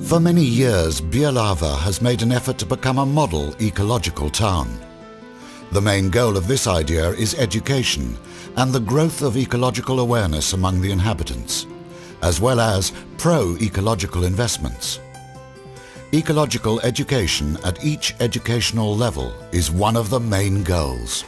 For many years, Bielawa has made an effort to become a model ecological town. The main goal of this idea is education and the growth of ecological awareness among the inhabitants, as well as pro-ecological investments. Ecological education at each educational level is one of the main goals.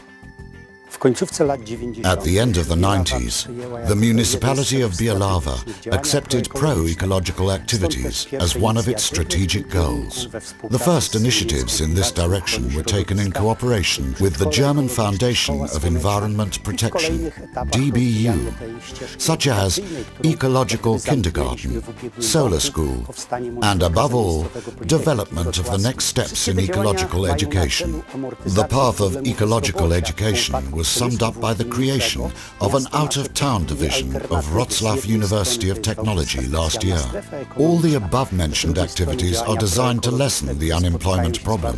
At the end of the 90s, the municipality of Bielawa accepted pro-ecological activities as one of its strategic goals. The first initiatives in this direction were taken in cooperation with the German Foundation of Environment Protection, DBU, such as ecological kindergarten, solar school, and above all, development of the next steps in ecological education. The path of ecological education was summed up by the creation of an out-of-town division of Wrocław University of Technology last year. All the above-mentioned activities are designed to lessen the unemployment problem.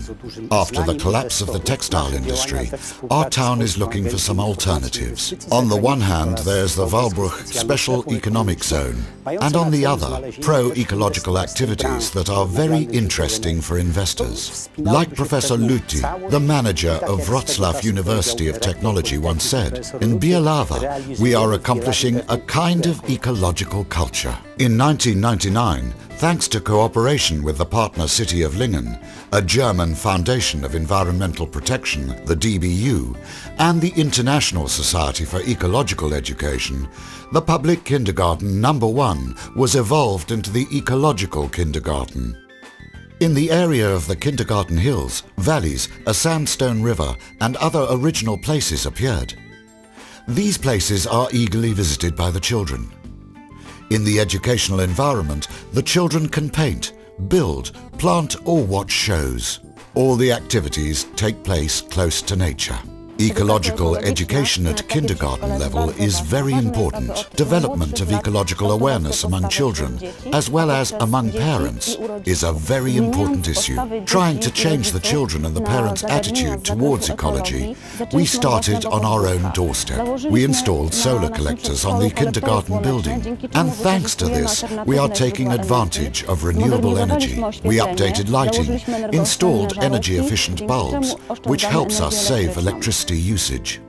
After the collapse of the textile industry, our town is looking for some alternatives. On the one hand, there's the Walbruch Special Economic Zone, and on the other, pro-ecological activities that are very interesting for investors. Like Professor Lutti, the manager of Wrocław University of Technology, once said, in Bielawa, we are accomplishing a kind of ecological culture. In 1999, thanks to cooperation with the partner city of Lingen, a German Foundation of Environmental Protection, the DBU, and the International Society for Ecological Education, the public kindergarten number 1 was evolved into the ecological kindergarten. In the area of the kindergarten hills, valleys, a sandstone river, and other original places appeared. These places are eagerly visited by the children. In the educational environment, the children can paint, build, plant or watch shows. All the activities take place close to nature. Ecological education at kindergarten level is very important. Development of ecological awareness among children, as well as among parents, is a very important issue. Trying to change the children and the parents' attitude towards ecology, we started on our own doorstep. We installed solar collectors on the kindergarten building, and thanks to this, we are taking advantage of renewable energy. We updated lighting, installed energy-efficient bulbs, which helps us save electricity usage.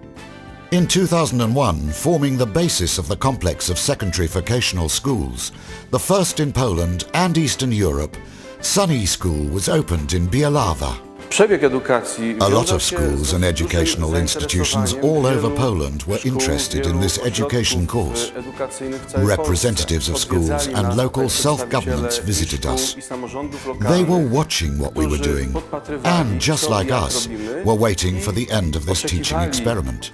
In 2001, forming the basis of the complex of secondary vocational schools, the first in Poland and Eastern Europe, Sunny School was opened in Bielawa. A lot of schools and educational institutions all over Poland were interested in this education course. Representatives of schools and local self-governments visited us. They were watching what we were doing and, just like us, were waiting for the end of this teaching experiment,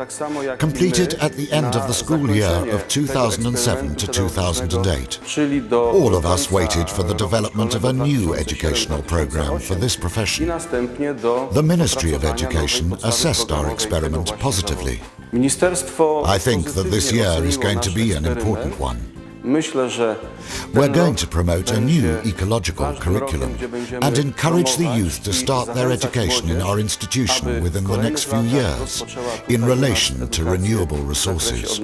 completed at the end of the school year of 2007 to 2008. All of us waited for the development of a new educational program for this profession. The Ministry of Education assessed our experiment positively. I think that this year is going to be an important one. We're going to promote a new ecological curriculum and encourage the youth to start their education in our institution within the next few years in relation to renewable resources.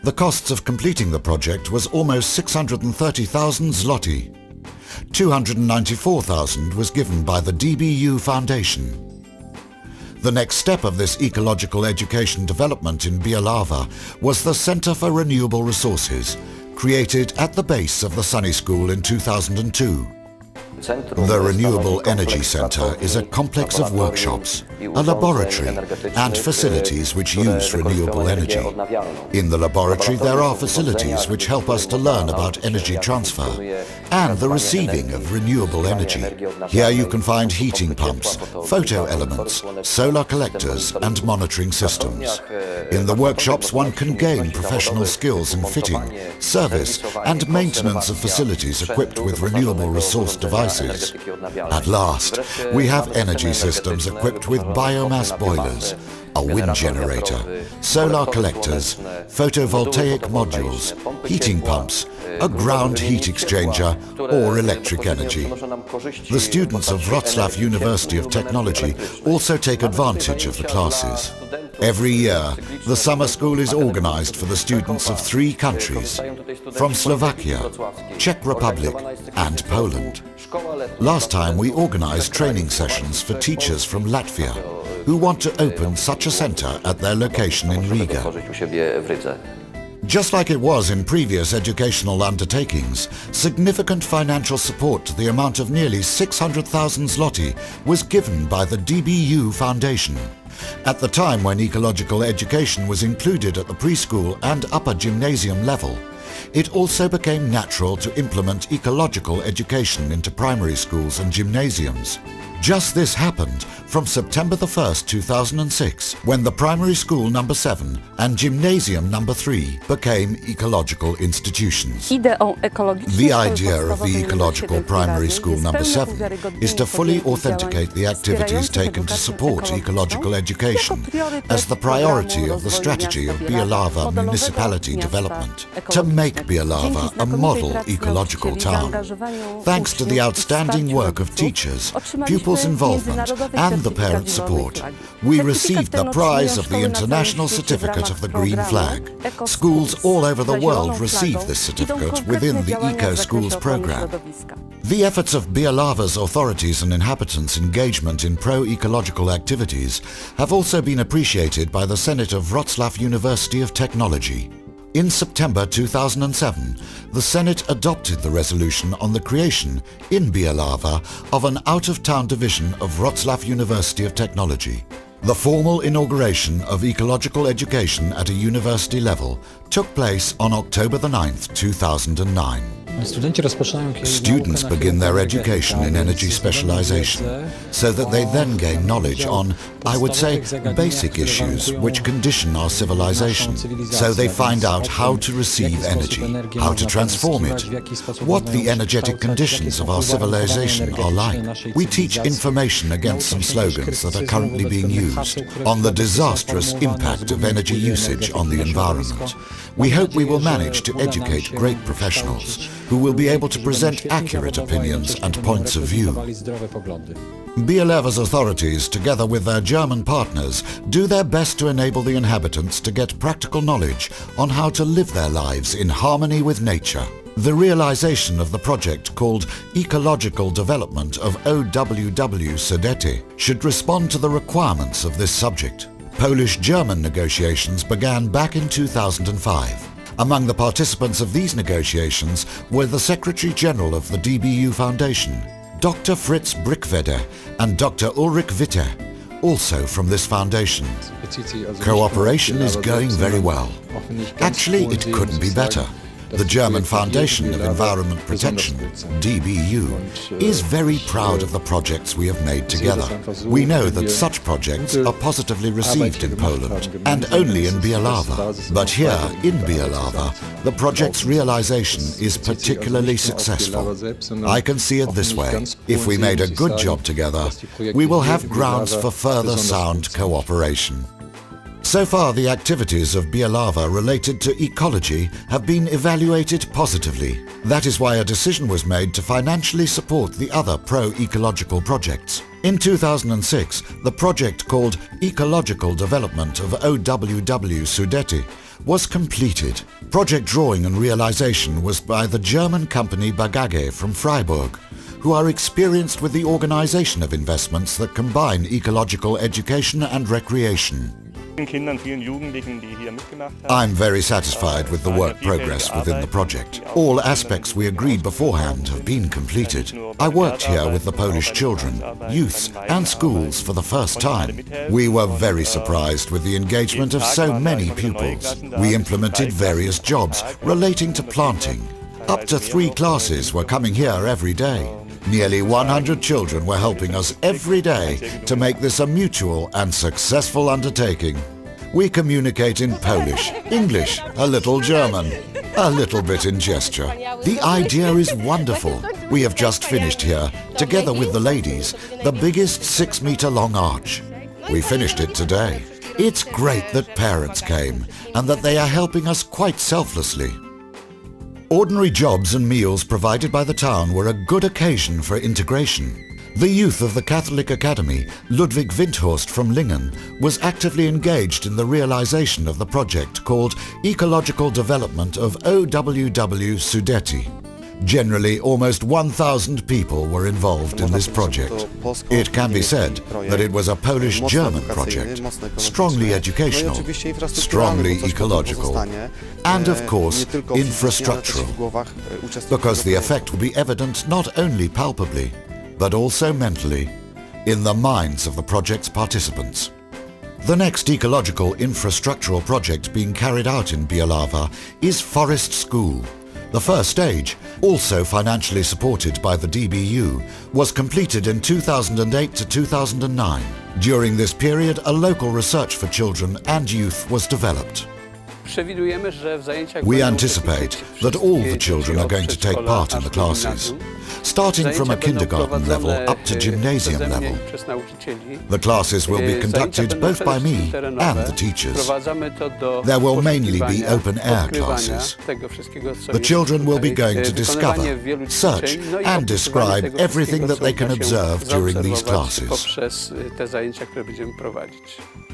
The costs of completing the project was almost 630,000 zloty. 294,000 was given by the DBU Foundation. The next step of this ecological education development in Bielawa was the Center for Renewable Resources, created at the base of the Sunny School in 2002. The Renewable Energy Center is a complex of workshops, a laboratory, and facilities which use renewable energy. In the laboratory there are facilities which help us to learn about energy transfer and the receiving of renewable energy. Here you can find heating pumps, photo elements, solar collectors, and monitoring systems. In the workshops one can gain professional skills in fitting, service, and maintenance of facilities equipped with renewable resource devices. At last, we have energy systems equipped with biomass boilers, a wind generator, solar collectors, photovoltaic modules, heating pumps, a ground heat exchanger, or electric energy. The students of Wrocław University of Technology also take advantage of the classes. Every year, the summer school is organized for the students of 3 countries, from Slovakia, Czech Republic and Poland. Last time we organized training sessions for teachers from Latvia who want to open such a center at their location in Riga. Just like it was in previous educational undertakings, significant financial support to the amount of nearly 600,000 zloty was given by the DBU Foundation. At the time when ecological education was included at the preschool and upper gymnasium level, it also became natural to implement ecological education into primary schools and gymnasiums. Just this happened from September the 1st, 2006, when the primary school number 7 and gymnasium number 3 became ecological institutions. The idea of the ecological primary school number 7 is to fully authenticate the activities taken to support ecological education as the priority of the strategy of Bielawa municipality development, to make Bielawa a model ecological town. Thanks to the outstanding work of teachers, pupils' involvement and the parent support, we received the prize of the International Certificate of the Green Flag. Schools all over the world receive this certificate within the Eco Schools program. The efforts of Bielawa's authorities and inhabitants' engagement in pro-ecological activities have also been appreciated by the Senate of Wrocław University of Technology. In September 2007, the Senate adopted the resolution on the creation, in Bielawa, of an out-of-town division of Wrocław University of Technology. The formal inauguration of ecological education at a university level took place on October the 9th, 2009. Students begin their education in energy specialization, so that they then gain knowledge on, I would say, basic issues which condition our civilization. So they find out how to receive energy, how to transform it, what the energetic conditions of our civilization are like. We teach information against some slogans that are currently being used on the disastrous impact of energy usage on the environment. We hope we will manage to educate great professionals who will be able to present accurate opinions and points of view. Bielawa's authorities, together with their German partners, do their best to enable the inhabitants to get practical knowledge on how to live their lives in harmony with nature. The realization of the project called Ecological Development of TVSUDECKA should respond to the requirements of this subject. Polish-German negotiations began back in 2005. Among the participants of these negotiations were the Secretary General of the DBU Foundation, Dr. Fritz Brickweder and Dr. Ulrich Witte, also from this foundation. Cooperation is going very well. Actually, it couldn't be better. The German Foundation of Environment Protection, DBU, is very proud of the projects we have made together. We know that such projects are positively received in Poland and only in Bielawa. But here, in Bielawa, the project's realization is particularly successful. I can see it this way. If we made a good job together, we will have grounds for further sound cooperation. So far, the activities of Bielawa related to ecology have been evaluated positively. That is why a decision was made to financially support the other pro-ecological projects. In 2006, the project called Ecological Development of TVSUDECKA was completed. Project drawing and realization was by the German company Bagage from Freiburg, who are experienced with the organization of investments that combine ecological education and recreation. I'm very satisfied with the work progress within the project. All aspects we agreed beforehand have been completed. I worked here with the Polish children, youths and schools for the first time. We were very surprised with the engagement of so many pupils. We implemented various jobs relating to planting. Up to 3 classes were coming here every day. Nearly 100 children were helping us every day to make this a mutual and successful undertaking. We communicate in Polish, English, a little German, a little bit in gesture. The idea is wonderful. We have just finished here, together with the ladies, the biggest 6-meter-long arch. We finished it today. It's great that parents came and that they are helping us quite selflessly. Ordinary jobs and meals provided by the town were a good occasion for integration. The youth of the Catholic Academy, Ludwig Windhorst from Lingen, was actively engaged in the realization of the project called Ecological Development of TVSUDECKA. Generally, almost 1,000 people were involved in this project. It can be said that it was a Polish-German project, strongly educational, strongly ecological, and of course, infrastructural, because the effect will be evident not only palpably, but also mentally, in the minds of the project's participants. The next ecological infrastructural project being carried out in Bielawa is Forest School. The first stage, also financially supported by the DBU, was completed in 2008 to 2009. During this period, a local research for children and youth was developed. We anticipate that all the children are going to take part in the classes, starting from a kindergarten level up to gymnasium level. The classes will be conducted both by me and the teachers. There will mainly be open-air classes. The children will be going to discover, search and describe everything that they can observe during these classes.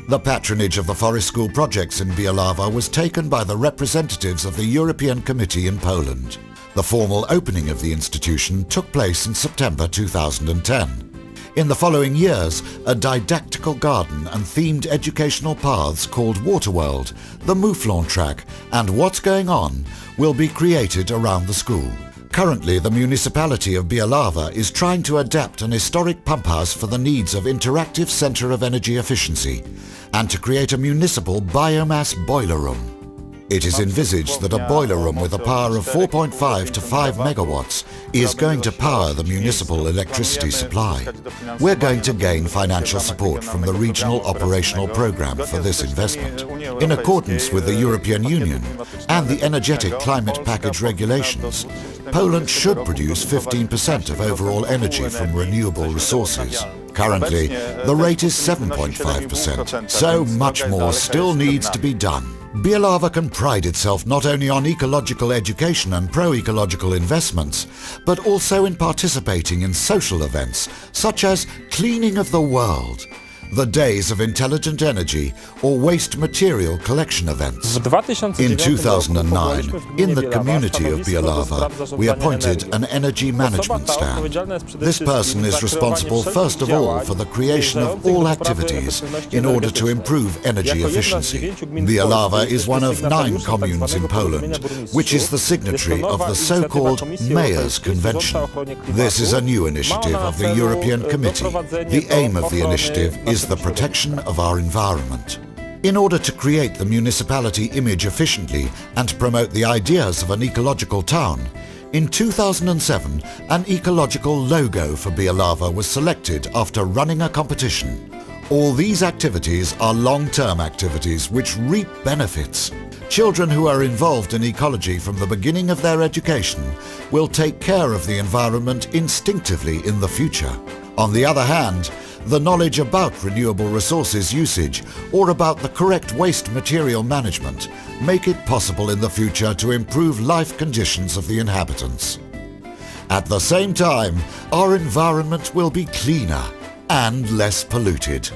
The patronage of the Forest School projects in Bielawa was taken by the representatives of the European Committee in Poland. The formal opening of the institution took place in September 2010. In the following years, a didactical garden and themed educational paths called Waterworld, the Mouflon Track and What's Going On will be created around the school. Currently, the municipality of Bielawa is trying to adapt an historic pump house for the needs of interactive centre of energy efficiency and to create a municipal biomass boiler room. It is envisaged that a boiler room with a power of 4.5 to 5 megawatts is going to power the municipal electricity supply. We're going to gain financial support from the regional operational program for this investment. In accordance with the European Union and the Energetic Climate Package regulations, Poland should produce 15% of overall energy from renewable resources. Currently, the rate is 7.5%, so much more still needs to be done. Bielawa can pride itself not only on ecological education and pro-ecological investments, but also in participating in social events such as Cleaning of the World, the Days of Intelligent Energy or Waste Material Collection events. In 2009, in the community of Bielawa, we appointed an energy management stand. This person is responsible first of all for the creation of all activities in order to improve energy efficiency. Bielawa is one of 9 communes in Poland, which is the signatory of the so-called Mayors' Convention. This is a new initiative of the European Committee. The aim of the initiative is the protection of our environment. In order to create the municipality image efficiently and promote the ideas of an ecological town, in 2007 an ecological logo for Bielawa was selected after running a competition. All these activities are long-term activities which reap benefits. Children who are involved in ecology from the beginning of their education will take care of the environment instinctively in the future. On the other hand, the knowledge about renewable resources usage or about the correct waste material management make it possible in the future to improve life conditions of the inhabitants. At the same time, our environment will be cleaner and less polluted.